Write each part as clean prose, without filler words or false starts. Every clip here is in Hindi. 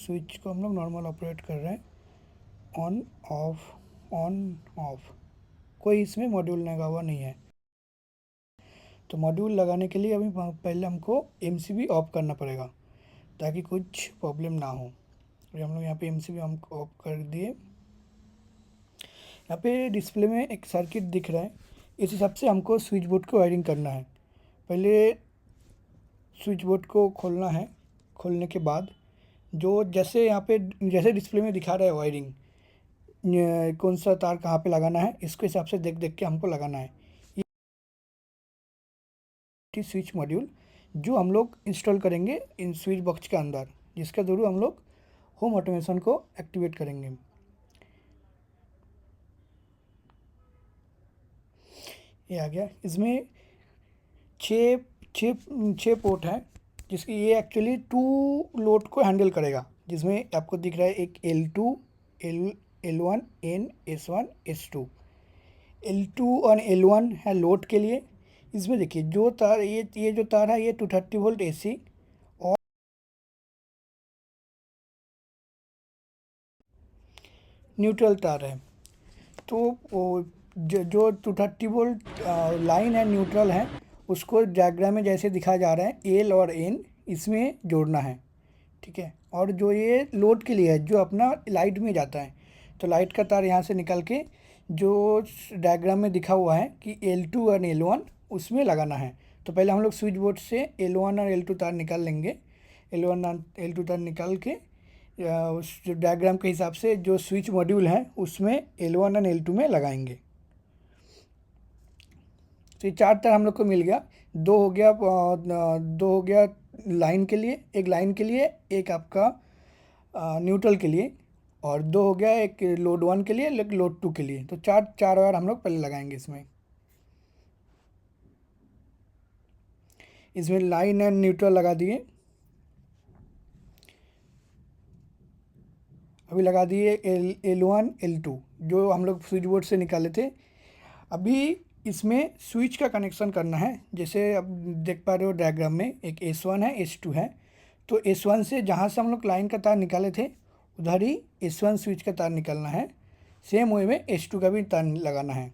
स्विच को हम लोग नॉर्मल ऑपरेट कर रहे हैं, ऑन ऑफ, कोई इसमें मॉड्यूल लगा हुआ नहीं है। तो मॉड्यूल लगाने के लिए अभी पहले हमको एमसीबी ऑफ करना पड़ेगा ताकि कुछ प्रॉब्लम ना हो। तो हम लोग यहाँ पे एमसीबी हम ऑफ कर दिए। यहाँ पे डिस्प्ले में एक सर्किट दिख रहा है, इस हिसाब से हमको स्विच बोर्ड को वायरिंग करना है। पहले स्विच बोर्ड को खोलना है, खोलने के बाद जो जैसे यहाँ पे जैसे डिस्प्ले में दिखा रहा है वायरिंग, कौन सा तार कहाँ पे लगाना है, इसके हिसाब से देख देख के हमको लगाना है। ये स्विच मॉड्यूल जो हम लोग इंस्टॉल करेंगे इन स्विच बॉक्स के अंदर, जिसके थ्रू हम लोग होम ऑटोमेशन को एक्टिवेट करेंगे। ये आ गया। इसमें छः छः छः पोर्ट है, जिसकी ये एक्चुअली 2 लोड को हैंडल करेगा, जिसमें आपको दिख रहा है एक L2 L1 N S1 S2। L2 और L1 है लोड के लिए। इसमें देखिए जो तार ये जो तार है ये 230 वोल्ट AC और न्यूट्रल तार है। तो वो जो 230 वोल्ट लाइन है न्यूट्रल है, उसको डायग्राम में जैसे दिखाया जा रहा है एल और एन इसमें जोड़ना है, ठीक है। और जो ये लोड के लिए है जो अपना लाइट में जाता है, तो लाइट का तार यहाँ से निकल के जो डायग्राम में दिखा हुआ है कि L2 और L1 उसमें लगाना है। तो पहले हम लोग स्विच बोर्ड से L1 और L2 तार निकाल लेंगे। L1 और L2 तार निकाल के उस जो डायग्राम के हिसाब से जो स्विच मॉड्यूल है उसमें L1 और L2 में लगाएंगे। तो ये 4 तार हम लोग को मिल गया। दो हो गया लाइन के लिए, एक लाइन के लिए, एक आपका न्यूट्रल के लिए, और 2 हो गया एक लोड 1 के लिए, एक लोड 2 के लिए। तो चार वायर हम लोग पहले लगाएंगे इसमें लाइन एंड न्यूट्रल लगा दिए। अभी लगा दिए L1 L2 जो हम लोग स्विच बोर्ड से निकाले थे। अभी इसमें स्विच का कनेक्शन करना है। जैसे अब देख पा रहे हो डायग्राम में एक S1 है S2 है, तो S1 से जहाँ से हम लोग लाइन का तार निकाले थे उधर ही S1 स्विच का तार निकालना है। सेम वे में S2 का भी तार लगाना है।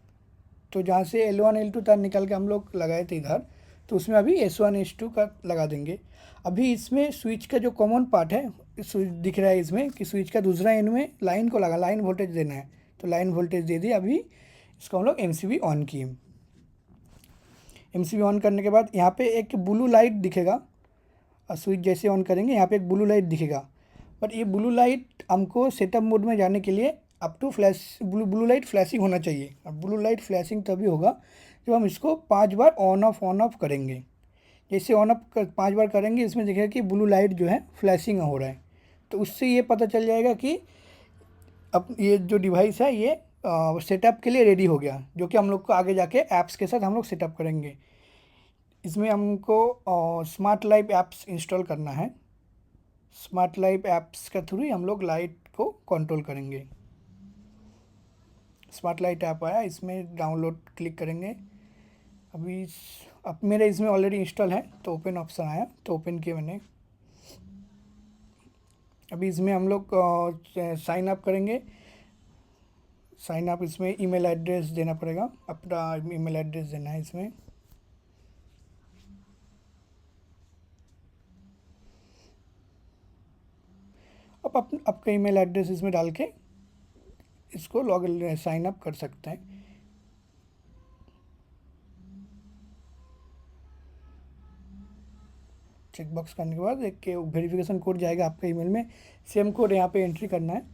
तो जहाँ से L1 L2 तार निकाल के हम लोग लगाए थे इधर, तो उसमें अभी S1 S2 का लगा देंगे। अभी इसमें स्विच का जो कॉमन पार्ट है स्विच दिख रहा है इसमें कि स्विच का दूसरा एंड में लाइन को लगा, लाइन वोल्टेज देना है, तो लाइन वोल्टेज दे दी। अभी इसको हम लोग एमसीबी ऑन किए। एमसीबी ऑन करने के बाद यहाँ पे एक ब्लू लाइट दिखेगा, और स्विच जैसे ऑन करेंगे यहाँ पे एक ब्लू लाइट दिखेगा। बट ये ब्लू लाइट हमको सेटअप मोड में जाने के लिए up to flash blue light flashing होना चाहिए। और ब्लू लाइट फ्लैशिंग तभी होगा जब हम इसको 5 बार ऑन ऑफ करेंगे। जैसे ऑन ऑफ 5 बार करेंगे इसमें दिखेगा कि ब्लू लाइट जो है फ्लैशिंग हो रहा है, तो उससे ये पता चल जाएगा कि अब ये जो डिवाइस है ये सेटअप के लिए रेडी हो गया, जो कि हम लोग को आगे जाके ऐप्स के साथ हम लोग सेटअप करेंगे। इसमें हमको स्मार्ट लाइफ ऐप्स इंस्टॉल करना है। स्मार्ट लाइफ ऐप्स के थ्रू ही हम लोग लाइट को कंट्रोल करेंगे। स्मार्ट लाइट ऐप आया, इसमें डाउनलोड क्लिक करेंगे। अब मेरे इसमें ऑलरेडी इंस्टॉल है, तो ओपन ऑप्शन आया तो ओपन किया मैंने। अभी इसमें हम लोग साइन अप करेंगे। साइन अप इसमें ईमेल एड्रेस देना पड़ेगा, अपना ईमेल एड्रेस देना है इसमें। अब आपका ईमेल एड्रेस इसमें डाल के इसको लॉग साइन अप कर सकते हैं। चेकबॉक्स करने के बाद एक वेरिफिकेशन कोड जाएगा आपके ईमेल में, सेम कोड यहाँ पे एंट्री करना है।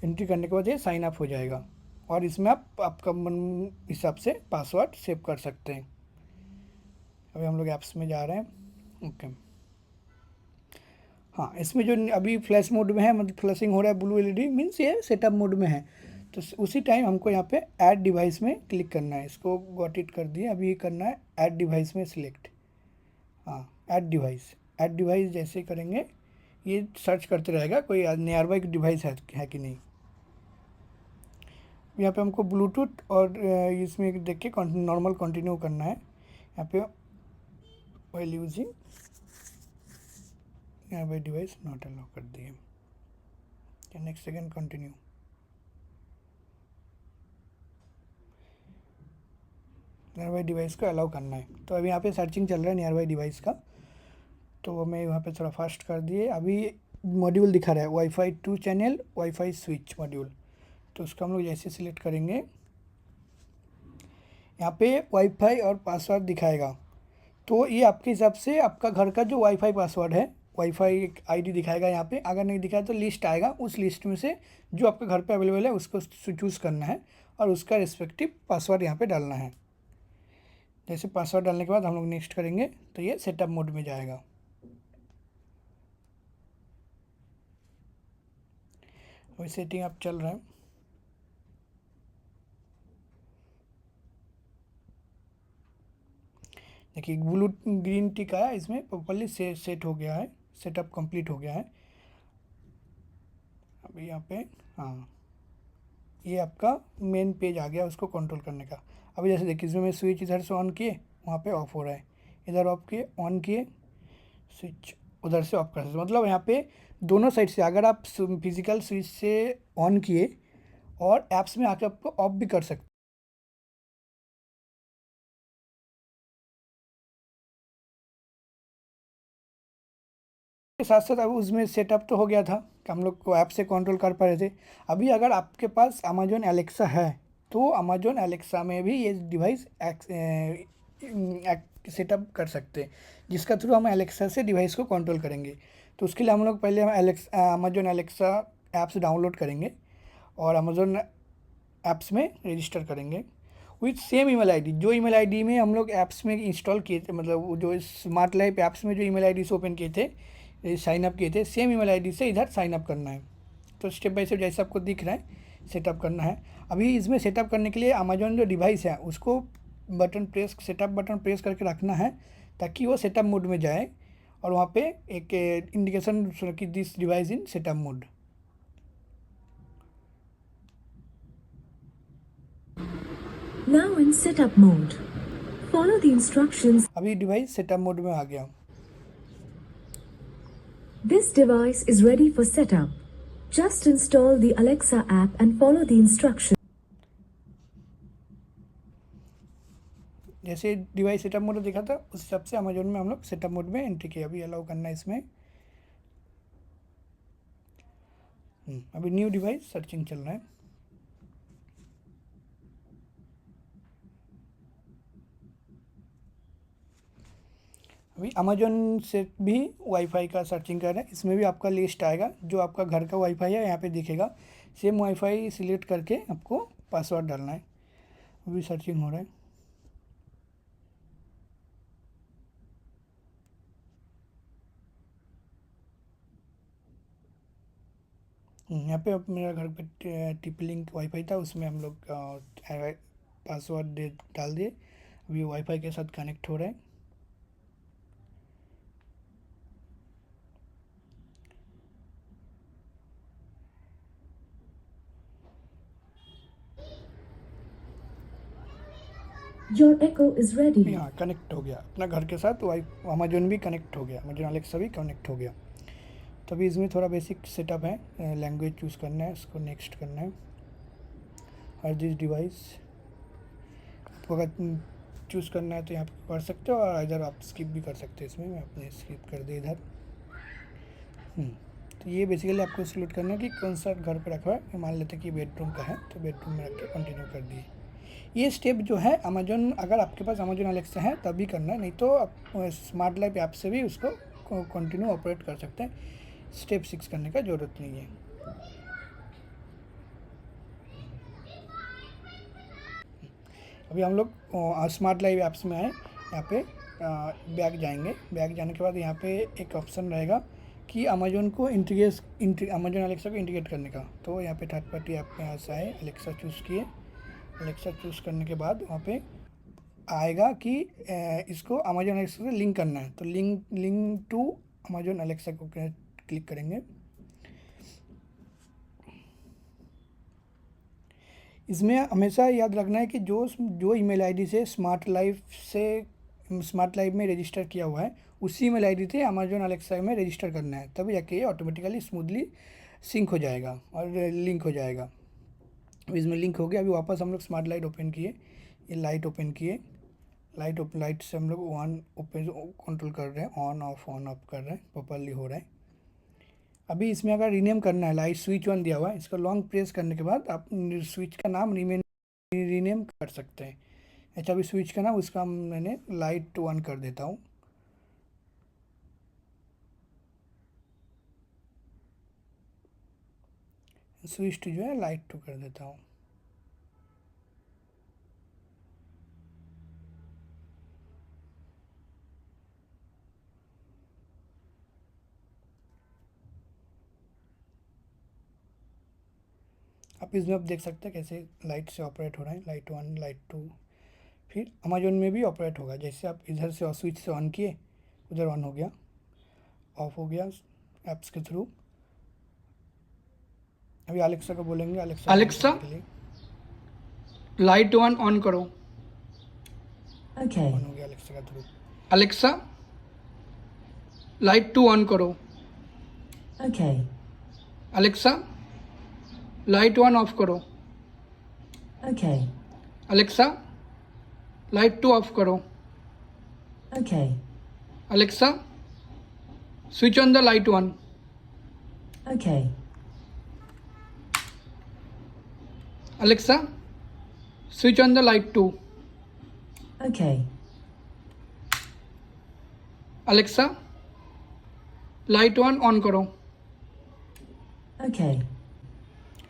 एंट्री करने के बाद ये साइन अप हो जाएगा, और इसमें आप आपका मन हिसाब से पासवर्ड सेव कर सकते हैं। अभी हम लोग ऐप्स में जा रहे हैं। ओके, हाँ, इसमें जो अभी फ्लैश मोड में है, मतलब फ्लैशिंग हो रहा है ब्लू एलईडी, मीन्स ये सेटअप मोड में है। तो उसी टाइम हमको यहाँ पे ऐड डिवाइस में क्लिक करना है। इसको गॉट इट कर दिए। अभी करना है ऐड डिवाइस में सिलेक्ट। हाँ, ऐड डिवाइस जैसे करेंगे ये सर्च करते रहेगा कोई नियर बाई डिवाइस है कि नहीं। यहाँ पे हमको ब्लूटूथ और इसमें देख के नॉर्मल कंटिन्यू करना है। यहाँ पे while using near by device not allow कर दिए। Next second continue. Near by device को अलाउ करना है। तो अभी यहाँ पे सर्चिंग चल रहा है नियर बाई डिवाइस का, तो मैं वहाँ पे थोड़ा फास्ट कर दिए। अभी मॉड्यूल दिखा रहा है wifi 2 channel wifi switch module, तो उसको हम लोग जैसे सिलेक्ट करेंगे यहाँ पे वाईफाई और पासवर्ड दिखाएगा। तो ये आपके हिसाब से आपका घर का जो वाईफाई पासवर्ड है, वाईफाई आईडी दिखाएगा यहाँ पे। अगर नहीं दिखाया तो लिस्ट आएगा, उस लिस्ट में से जो आपके घर पे अवेलेबल है उसको चूज़ करना है और उसका रिस्पेक्टिव पासवर्ड यहाँ पे डालना है। जैसे पासवर्ड डालने के बाद हम लोग नेक्स्ट करेंगे तो ये सेटअप मोड में जाएगा। वही सेटिंग आप चल रहा है। देखिए ब्लू ग्रीन टिक आया, इसमें प्रॉपर्ली सेट हो गया है, सेटअप कंप्लीट हो गया है। अभी यहाँ पे हाँ ये आपका मेन पेज आ गया उसको कंट्रोल करने का। अभी जैसे देखिए इसमें मैं स्विच इधर से ऑन किए वहाँ पे ऑफ हो रहा है, इधर ऑफ किए ऑन किए स्विच उधर से ऑफ कर सकते। मतलब यहाँ पे दोनों साइड से अगर आप फिजिकल स्विच से ऑन किए और ऐप्स में आके आपको ऑफ भी कर सकते के साथ साथ। अब उसमें सेटअप तो हो गया था कि हम लोग को ऐप से कंट्रोल कर पा रहे थे। अभी अगर आपके पास अमेजोन एलेक्सा है तो अमेजोन एलेक्सा में भी ये डिवाइस सेटअप कर सकते हैं, जिसका थ्रू हम एलेक्सा से डिवाइस को कंट्रोल करेंगे। तो उसके लिए हम लोग पहले अमेजोन एलेक्सा ऐप्स डाउनलोड करेंगे और अमेजोन ऐप्स में रजिस्टर करेंगे विथ सेम ईमेल आईडी। जो ईमेल आईडी में हम लोग ऐप्स में इंस्टॉल किए थे, मतलब जो स्मार्ट लाइफ ऐप्स में जो ईमेल आईडी से ओपन किए थे, साइन अप किए थे, सेम ईमेल आईडी से इधर साइन अप करना है। तो स्टेप बाय स्टेप जैसे आपको दिख रहा है सेटअप करना है। अभी इसमें सेटअप करने के लिए अमेजोन जो डिवाइस है उसको सेटअप बटन प्रेस करके रखना है ताकि वो सेटअप मोड में जाए और वहाँ पे एक इंडिकेशन कि this device in setup mode. Now in setup mode. Follow the instructions. अभी डिवाइस सेटअप मोड में आ गया। This device is ready for setup. Just install the Alexa app and follow the instructions. जैसे डिवाइस सेटअप मोड देखा था उस हिसाब से अमेजोन में हम लोग सेटअप मोड में एंट्री किया। अभी अलाउ करना है इसमें। अभी न्यू डिवाइस सर्चिंग चल रहा है। अभी अमेजोन से भी वाईफाई का सर्चिंग कर रहे हैं, इसमें भी आपका लिस्ट आएगा जो आपका घर का वाईफाई है यहाँ पे दिखेगा। सेम वाईफाई सिलेक्ट करके आपको पासवर्ड डालना है। अभी सर्चिंग हो रहा है। यहाँ पे अब मेरा घर पे टिप लिंक वाईफाई था, उसमें हम लोग पासवर्ड डाल दिए। अभी वाईफाई के साथ कनेक्ट हो रहा है। Your Echo is ready. हाँ कनेक्ट हो गया अपना घर के साथ। अमेजोन भी कनेक्ट हो गया, अमेजोन एलेक्सा भी कनेक्ट हो गया। तभी इसमें थोड़ा बेसिक सेटअप है। लैंग्वेज चूज़ करना है, उसको नेक्स्ट करना है। हर दिस डिवाइस आपको अगर चूज़ करना है तो यहाँ पर कर सकते हो और इधर आप स्किप भी कर सकते हो। इसमें मैं अपने स्किप कर दे इधर। तो ये बेसिकली आपको सिलेक्ट करना है कि कौन सा घर पे रखा है। मान लेते हैं कि बेडरूम का है तो बेडरूम में रख के कंटिन्यू कर दिए। ये स्टेप जो है अमेजोन, अगर आपके पास अमेजोन एलेक्सा है तभी करना है, नहीं तो आप स्मार्ट लाइफ ऐप से भी उसको कंटिन्यू ऑपरेट कर सकते हैं। स्टेप 6 करने का ज़रूरत नहीं है। अभी हम लोग स्मार्ट लाइफ ऐप्स में आए। यहाँ पे बैक जाएंगे। बैक जाने के बाद यहाँ पे एक ऑप्शन रहेगा कि अमेजोन को अमेजोन एलेक्सा को इंटीग्रेट करने का। तो यहाँ पे थर्ड पार्टी ऐप में यहाँ से आए, एलेक्सा चूज़ किए। एलेक्सा चूज़ करने के बाद वहाँ पे आएगा कि इसको अमेजोन एलेक्सा से लिंक करना है। तो लिंक टू अमेजोन एलेक्सा को क्लिक करेंगे। इसमें हमेशा याद रखना है कि जो ईमेल आईडी से स्मार्ट लाइफ में रजिस्टर किया हुआ है उसी ईमेल आईडी से अमेजोन एलेक्सा में रजिस्टर करना है, तभी जाके ये ऑटोमेटिकली स्मूथली सिंक हो जाएगा और लिंक हो जाएगा। अब इसमें लिंक हो गया। अभी वापस हम लोग स्मार्ट लाइट ओपन किए, ये लाइट ओपन किए, लाइट से हम लोग ऑन ओपन कंट्रोल कर रहे हैं, ऑन ऑफ कर रहे हैं, प्रॉपरली हो रहा है। अभी इसमें अगर रीनेम करना है, लाइट स्विच ऑन दिया हुआ है, इसको लॉन्ग प्रेस करने के बाद आप स्विच का नाम रीनेम कर सकते हैं। अच्छा, अभी स्विच का नाम उसका मैंने लाइट 1 कर देता हूँ। स्विच जो है लाइट 2 कर देता हूँ। आप इसमें आप देख सकते हैं कैसे लाइट से ऑपरेट हो रहा है, लाइट 1, लाइट 2। फिर अमेजोन में भी ऑपरेट होगा। जैसे आप इधर से स्विच से ऑन किए, उधर ऑन हो गया, ऑफ हो गया ऐप्स के थ्रू। अभी अलेक्सा को बोलेंगे, अलेक्सा अलेक्सा के लिए लाइट 1 ऑन करो। Okay. ऑन हो गया अलेक्सा के थ्रू। अलेक्सा लाइट 2 ऑन करो। Okay. अलेक्सा लाइट 1 ऑफ करो। Okay. अलेक्सा लाइट 2 ऑफ करो। Okay. Alexa switch on the light 1। Okay. Alexa switch on the light 2। Okay. Alexa light 1 on करो। Okay.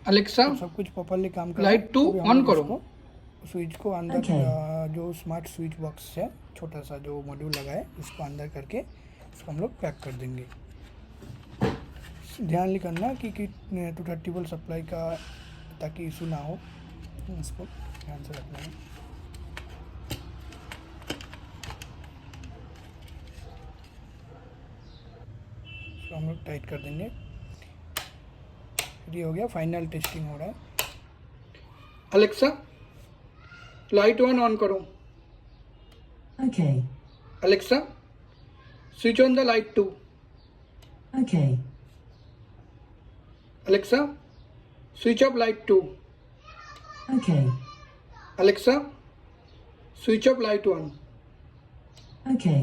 अलेक्सा तो सब कुछ प्रॉपरली काम कर लाइट 2 ऑन करो। स्विच को अंदर Okay. जो स्मार्ट स्विच बॉक्स है, छोटा सा जो मॉड्यूल लगा है, इसको अंदर करके इसको हम लोग पैक कर देंगे। ध्यान करना कि 230 वोल्ट सप्लाई का, ताकि इशू ना हो, इसको ध्यान से रखना है। इसको हम लोग टाइट कर देंगे। ये हो गया, फाइनल टेस्टिंग हो रहा है। अलेक्सा लाइट 1 ऑन करो। Okay. Alexa switch on the light 2। Okay. Alexa switch off light 2। Okay. Alexa switch off light 1। Okay.